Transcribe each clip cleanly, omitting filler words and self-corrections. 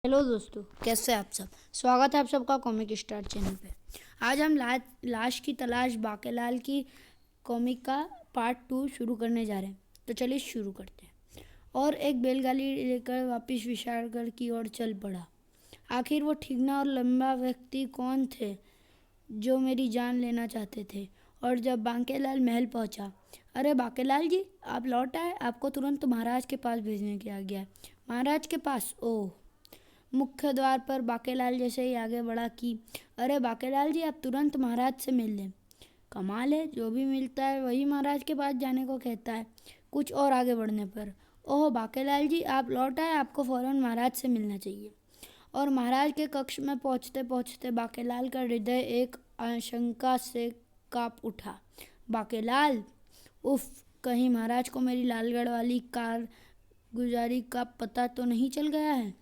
Hello दोस्तों, कैसे हैं आप सब। स्वागत है आप सबका कॉमिक स्टार चैनल पे। आज हम लाश की तलाश बाकेलाल की कॉमिक का पार्ट 2 शुरू करने जा रहे हैं। तो चलिए शुरू करते हैं। और एक बैलगाड़ी लेकर वापस विशालगढ़ की ओर चल पड़ा। आखिर वो ठीकना और लंबा व्यक्ति कौन थे जो मेरी जान लेना चाहते थे। और जब बाकेलाल महल पहुंचा, अरे बाकेलाल जी, आप लौट आए। आपको तुरंत महाराज के पास भेजने की आज्ञा है। महाराज के पास? ओह। मुख्य द्वार पर बाकेलाल जैसे ही आगे बढ़ा कि अरे बाकेलाल जी, आप तुरंत महाराज से मिल लें। कमाल है, जो भी मिलता है वही महाराज के पास जाने को कहता है। कुछ और आगे बढ़ने पर, ओह बाकेलाल जी, आप लौट आए। आपको फौरन महाराज से मिलना चाहिए। और महाराज के कक्ष में पहुंचते पहुंचते बाकेलाल का हृदय एक आशंका से कांप उठा। बाकेलाल, उफ, कहीं महाराज को मेरी लालगढ़ वाली कारगुजारी का पता तो नहीं चल गया है।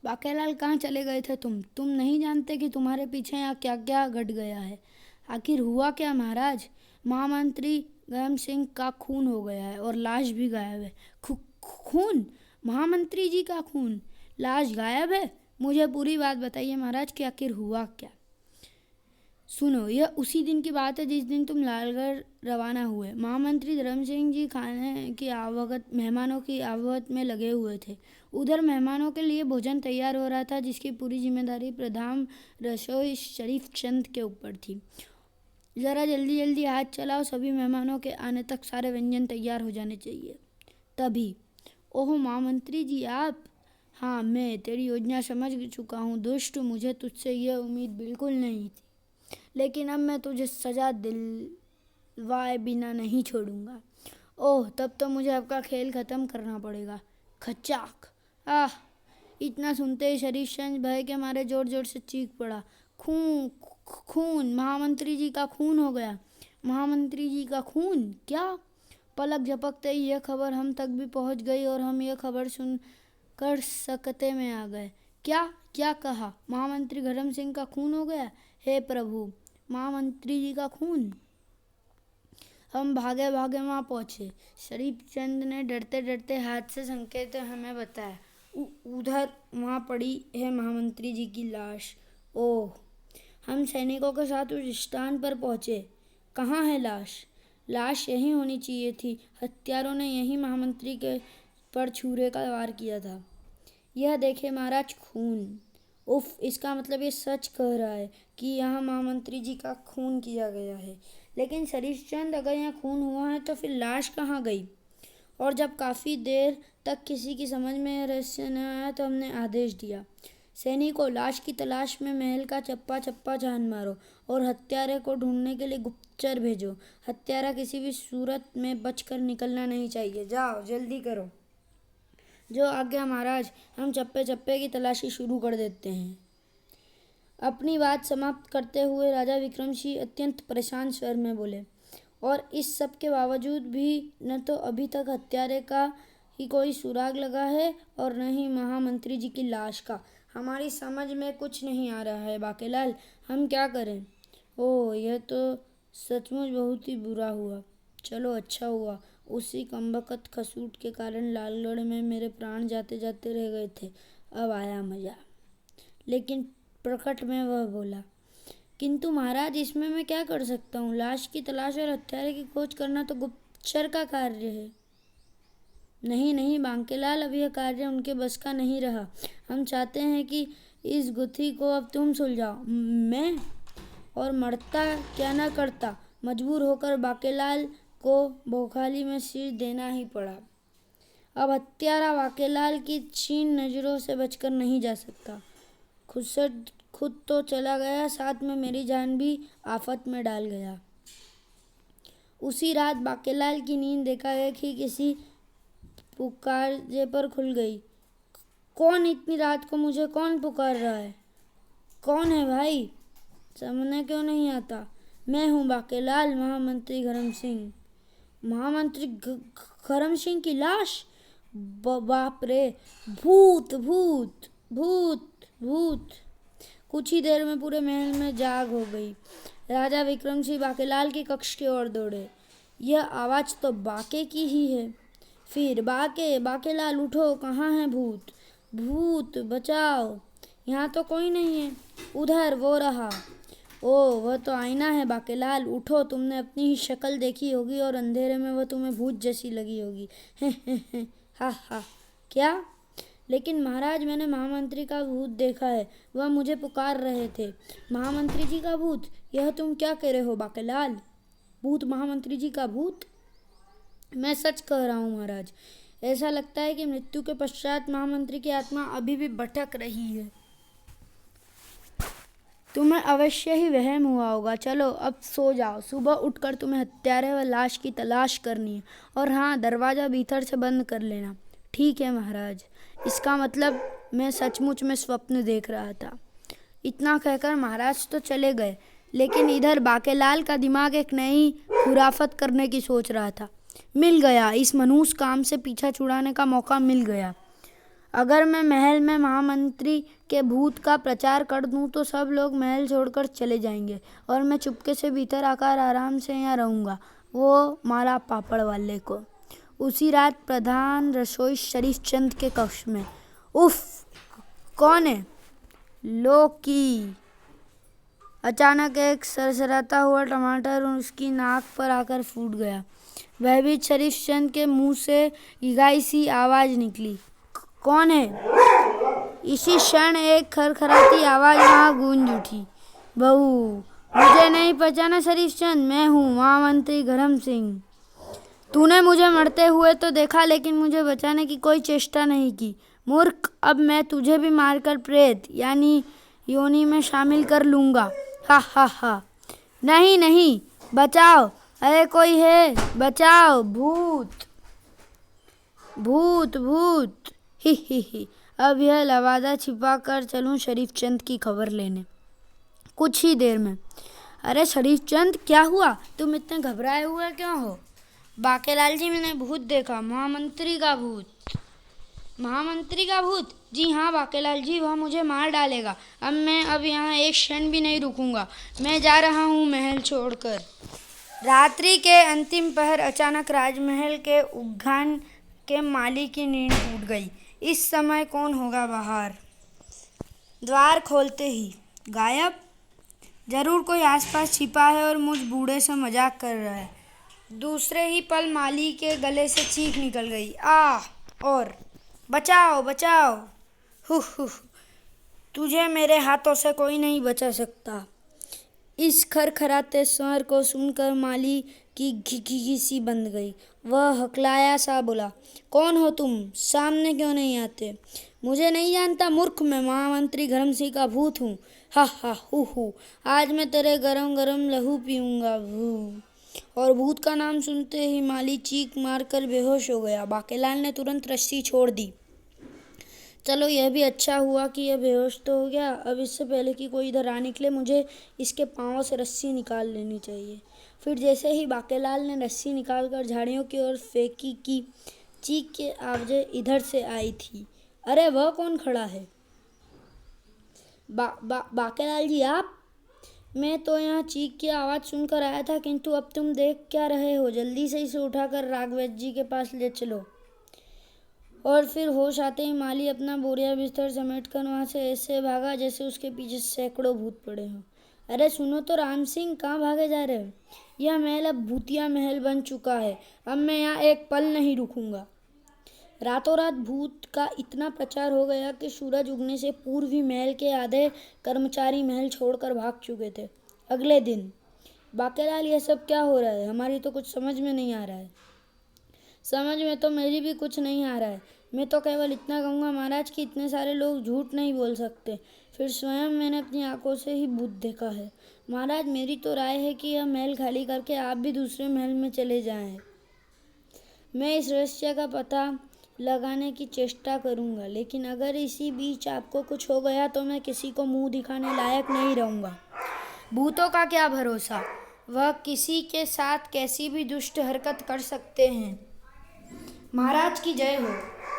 बाकेलाल, कहाँ चले गए थे तुम नहीं जानते कि तुम्हारे पीछे यहाँ क्या क्या घट गया है। आखिर हुआ क्या महाराज। महामंत्री गरम सिंह का खून हो गया है और लाश भी गायब है। खून? महामंत्री जी का खून, लाश गायब है? मुझे पूरी बात बताइए महाराज कि आखिर हुआ क्या। सुनो, यह उसी दिन की बात है जिस दिन तुम लालगढ़ रवाना हुए। महामंत्री धर्म सिंह जी खाने की आवगत मेहमानों की आवगत में लगे हुए थे। उधर मेहमानों के लिए भोजन तैयार हो रहा था, जिसकी पूरी जिम्मेदारी प्रधान रसोई शरीफ चंद के ऊपर थी। ज़रा जल्दी जल्दी हाथ चलाओ, सभी मेहमानों के आने तक सारे व्यंजन तैयार हो जाने चाहिए। तभी, ओह महामंत्री जी आप। हाँ, मैं तेरी योजना समझ चुका हूँ दुष्ट। मुझे तुझसे यह उम्मीद बिल्कुल नहीं थी, लेकिन अब मैं तुझे सजा दिलवाए बिना नहीं छोड़ूंगा। ओह, तब तो मुझे आपका खेल ख़त्म करना पड़ेगा। खचाक। आह। इतना सुनते ही शरीफचंद भय के मारे जोर जोर से चीख पड़ा। खून, खून, महामंत्री जी का खून हो गया। महामंत्री जी का खून? क्या? पलक झपकते ही यह खबर हम तक भी पहुंच गई और हम यह खबर सुनकर सकते में आ गए। क्या क्या कहा? महामंत्री धर्म सिंह का खून हो गया? हे प्रभु, महामंत्री जी का खून। हम भागे भागे वहाँ पहुँचे। शरीफ चंद ने डरते डरते हाथ से संकेत हमें बताया। उधर वहाँ पड़ी है महामंत्री जी की लाश। ओह। हम सैनिकों के साथ उस स्थान पर पहुँचे। कहाँ है लाश? लाश यहीं होनी चाहिए थी। हत्यारों ने यहीं महामंत्री के पर छुरे का वार किया था। यह देखे महाराज, खून। उफ, इसका मतलब ये सच कह रहा है कि यहाँ महामंत्री जी का खून किया गया है। लेकिन शरीफचंद, अगर यहाँ खून हुआ है तो फिर लाश कहाँ गई? और जब काफ़ी देर तक किसी की समझ में रहस्य न आया तो हमने आदेश दिया, सैनिकों, लाश की तलाश में महल का चप्पा चप्पा छान मारो और हत्यारे को ढूंढने के लिए गुप्तचर भेजो। हत्यारा किसी भी सूरत में बचकर निकलना नहीं चाहिए। जाओ, जल्दी करो। जो आज्ञा महाराज। हम चप्पे चप्पे की तलाशी शुरू कर देते हैं। अपनी बात समाप्त करते हुए राजा विक्रम सिंह अत्यंत परेशान स्वर में बोले, और इस सब के बावजूद भी न तो अभी तक हत्यारे का ही कोई सुराग लगा है और न ही महामंत्री जी की लाश का। हमारी समझ में कुछ नहीं आ रहा है बाकेलाल, हम क्या करें। ओह, यह तो सचमुच बहुत ही बुरा हुआ। चलो, अच्छा हुआ उसी कमबख्त खसूट के कारण लालगढ़ में मेरे प्राण जाते जाते रह गए थे। अब आया मज़ा। लेकिन प्रकट में वह बोला, किंतु महाराज, इसमें मैं क्या कर सकता हूँ। लाश की तलाश और हत्यारे की खोज करना तो गुप्तचर का कार्य है। नहीं नहीं बांकेलाल, अब यह कार्य उनके बस का नहीं रहा। हम चाहते हैं कि इस गुत्थी को अब तुम सुलझाओ। मैं? और मरता क्या न करता। मजबूर होकर बाकेलाल को बौखाली में सिर देना ही पड़ा। अब हत्यारा बाकेलाल की छीन नज़रों से बचकर नहीं जा सकता। खुद तो चला गया, साथ में मेरी जान भी आफत में डाल गया। उसी रात बाकेलाल की नींद देखा गया कि किसी पुकारजे पर खुल गई। कौन इतनी रात को मुझे कौन पुकार रहा है? कौन है भाई? समझने क्यों नहीं आता? मैं हूँ बाकेलाल, महामंत्री धर्म सिंह। महामंत्री धर्म सिंह की लाश? बाप रे! भूत भूत भूत भूत! कुछ ही देर में पूरे महल में जाग हो गई। राजा विक्रम सिंह बाकेलाल के कक्ष की ओर दौड़े। यह आवाज़ तो बाके की ही है। फिर, बाके, बाकेलाल उठो, कहाँ है भूत? भूत बचाओ, यहाँ तो कोई नहीं है। उधर वो रहा। ओ वह तो आईना है बाकेलाल, उठो, तुमने अपनी ही शक्ल देखी होगी और अंधेरे में वह तुम्हें भूत जैसी लगी होगी। हे हा हा। क्या? लेकिन महाराज, मैंने महामंत्री का भूत देखा है, वह मुझे पुकार रहे थे। महामंत्री जी का भूत? यह तुम क्या कह रहे हो बाकेलाल? भूत? महामंत्री जी का भूत? मैं सच कह रहा हूँ महाराज। ऐसा लगता है कि मृत्यु के पश्चात महामंत्री की आत्मा अभी भी भटक रही है। तुम्हें अवश्य ही वहम हुआ होगा। चलो अब सो जाओ, सुबह उठकर तुम्हें हत्यारे व लाश की तलाश करनी है। और हाँ, दरवाज़ा भीतर से बंद कर लेना। ठीक है महाराज। इसका मतलब मैं सचमुच में स्वप्न देख रहा था। इतना कहकर महाराज तो चले गए, लेकिन इधर बाकेलाल का दिमाग एक नई खुराफत करने की सोच रहा था। मिल गया, इस मनहूस काम से पीछा छुड़ाने का मौका मिल गया। अगर मैं महल में महामंत्री के भूत का प्रचार कर दूं तो सब लोग महल छोड़कर चले जाएंगे और मैं चुपके से भीतर आकर आराम से यहाँ रहूँगा, वो माला पापड़ वाले को। उसी रात प्रधान रसोई शरीफ चंद के कक्ष में। उफ, कौन है? लोकी। अचानक एक सरसराता हुआ टमाटर उसकी नाक पर आकर फूट गया। भयभीत शरीफ चंद के मुंह से गिगाई सी आवाज निकली। कौन है? इसी क्षण एक खरखराती आवाज वहां गूंज उठी। बहू, मुझे नहीं पहचाना शरीफ चंद? मैं हूँ महामंत्री धर्म सिंह। तूने मुझे मरते हुए तो देखा, लेकिन मुझे बचाने की कोई चेष्टा नहीं की। मूर्ख, अब मैं तुझे भी मारकर प्रेत यानी योनि में शामिल कर लूँगा। हा हा हा। नहीं नहीं, बचाओ, अरे कोई है, बचाओ, भूत भूत भूत। ही। अब यह लवादा छिपा कर चलूँ शरीफ चंद की खबर लेने। कुछ ही देर में। अरे शरीफ चंद, क्या हुआ? तुम इतने घबराए हुए क्यों हो? बाकेलाल जी, मैंने भूत देखा, महामंत्री का भूत। महामंत्री का भूत? जी हाँ बाकेलाल जी, वह मुझे मार डालेगा। अब यहाँ एक क्षण भी नहीं रुकूंगा। मैं जा रहा हूँ महल छोड़कर। रात्रि के अंतिम पहर अचानक राजमहल के उद्यान के माली की नींद टूट गई। इस समय कौन होगा बाहर? द्वार खोलते ही गायब। जरूर कोई आसपास छिपा है और मुझ बूढ़े से मजाक कर रहा है। दूसरे ही पल माली के गले से चीख निकल गई। और बचाओ बचाओ। हु। तुझे मेरे हाथों से कोई नहीं बचा सकता। इस खरखराते स्वर को सुनकर माली की घिघी सी बंद गई। वह हकलाया सा बोला, कौन हो तुम? सामने क्यों नहीं आते? मुझे नहीं जानता मूर्ख, मैं महामंत्री धर्म सिंह का भूत हूँ। हा हु। आज मैं तेरे गरम गरम लहू पीऊँगा। और भूत का नाम सुनते ही माली चीख मारकर बेहोश हो गया। बाकेलाल ने तुरंत रस्सी छोड़ दी। चलो, यह भी अच्छा हुआ कि यह बेहोश तो हो गया। अब इससे पहले कि कोई इधर आ निकले, मुझे इसके पाँवों से रस्सी निकाल लेनी चाहिए। फिर जैसे ही बाकेलाल ने रस्सी निकालकर झाड़ियों की ओर फेंकी कि चीख के आवाज़ें इधर से आई थी। अरे वह कौन खड़ा है? बाकेलाल जी, आप? मैं तो यहाँ चीख की आवाज़ सुनकर आया था, किंतु अब तुम देख क्या रहे हो? जल्दी से इसे उठाकर राघवेद जी के पास ले चलो। और फिर होश आते ही माली अपना बोरिया बिस्तर समेटकर वहाँ से ऐसे भागा जैसे उसके पीछे सैकड़ों भूत पड़े हों। अरे सुनो तो राम सिंह, कहाँ भागे जा रहे हो? यह महल अब भूतिया महल बन चुका है। अब मैं यहाँ एक पल नहीं रुकूंगा। रातों रात भूत का इतना प्रचार हो गया कि सूरज उगने से पूर्व ही महल के आधे कर्मचारी महल छोड़कर भाग चुके थे। अगले दिन, बाकेलाल, यह सब क्या हो रहा है? हमारी तो कुछ समझ में नहीं आ रहा है। समझ में तो मेरी भी कुछ नहीं आ रहा है। मैं तो केवल इतना कहूँगा महाराज कि इतने सारे लोग झूठ नहीं बोल सकते। फिर स्वयं मैंने अपनी आंखों से ही भूत देखा है। महाराज, मेरी तो राय है कि यह महल खाली करके आप भी दूसरे महल में चले जाएं। मैं इस रहस्य का पता लगाने की चेष्टा करूँगा, लेकिन अगर इसी बीच आपको कुछ हो गया तो मैं किसी को मुंह दिखाने लायक नहीं रहूँगा। भूतों का क्या भरोसा, वह किसी के साथ कैसी भी दुष्ट हरकत कर सकते हैं। महाराज की जय हो।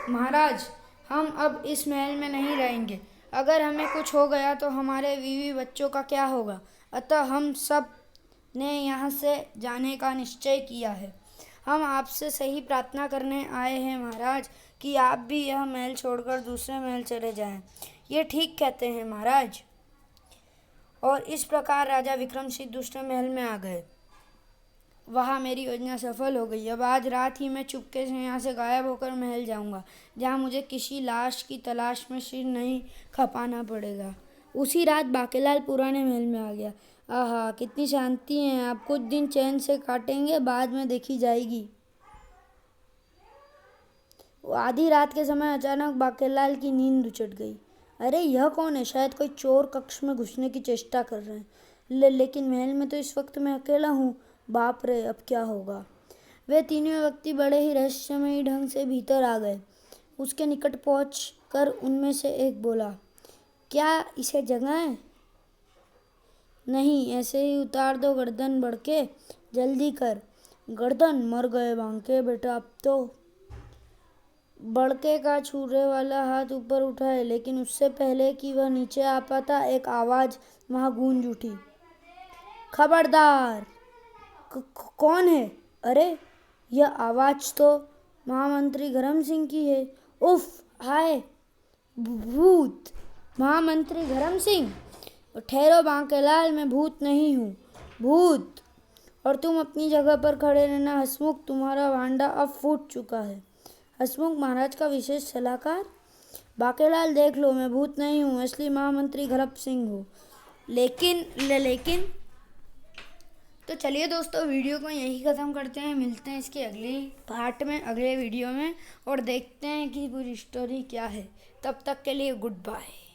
महाराज, हम अब इस महल में नहीं रहेंगे। अगर हमें कुछ हो गया तो हमारे बीवी बच्चों का क्या होगा? अतः हम सब ने यहाँ से जाने का निश्चय किया है। हम आपसे सही प्रार्थना करने आए हैं महाराज कि आप भी यह महल छोड़कर दूसरे महल चले जाएं। ये ठीक कहते हैं महाराज। और इस प्रकार राजा विक्रम सिंह दूसरे महल में आ गए। वहाँ मेरी योजना सफल हो गई। अब आज रात ही मैं चुपके से यहाँ से गायब होकर महल जाऊँगा, जहाँ मुझे किसी लाश की तलाश में सिर नहीं खपाना पड़ेगा। उसी रात बाकेलाल पुराने महल में आ गया। आहा, कितनी शांति है। आप कुछ दिन चैन से काटेंगे, बाद में देखी जाएगी। आधी रात के समय अचानक बाकेलाल की नींद उचट गई। अरे यह कौन है? शायद कोई चोर कक्ष में घुसने की चेष्टा कर रहे हैं। लेकिन महल में तो इस वक्त मैं अकेला हूँ। बाप रे, अब क्या होगा? वे तीनों व्यक्ति बड़े ही रहस्यमयी ढंग से भीतर आ गए। उसके निकट पहुंचकर उनमें से एक बोला, क्या इसे जगाएं? नहीं, ऐसे ही उतार दो गर्दन बड़के, जल्दी कर। गर्दन? मर गए बांके बेटा अब तो। बड़के का छुरे वाला हाथ ऊपर उठाए, लेकिन उससे पहले कि वह नीचे आ पाता, एक आवाज वहां गूंज उठी। खबरदार! कौन है? अरे, यह आवाज तो महामंत्री धर्म सिंह की है। उफ, हाय, भूत! महामंत्री धर्म सिंह? ठहरो बांकेलाल, मैं भूत नहीं हूँ। भूत? और तुम अपनी जगह पर खड़े रहना हंसमुख, तुम्हारा भांडा अब फूट चुका है। हंसमुख महाराज का विशेष सलाहकार? बाकेलाल देख लो, मैं भूत नहीं हूँ, असली महामंत्री धर्म सिंह हूँ। लेकिन तो चलिए दोस्तों, वीडियो को यही ख़त्म करते हैं। मिलते हैं इसके अगले पार्ट में, अगले वीडियो में, और देखते हैं कि पूरी स्टोरी क्या है। तब तक के लिए गुड बाय।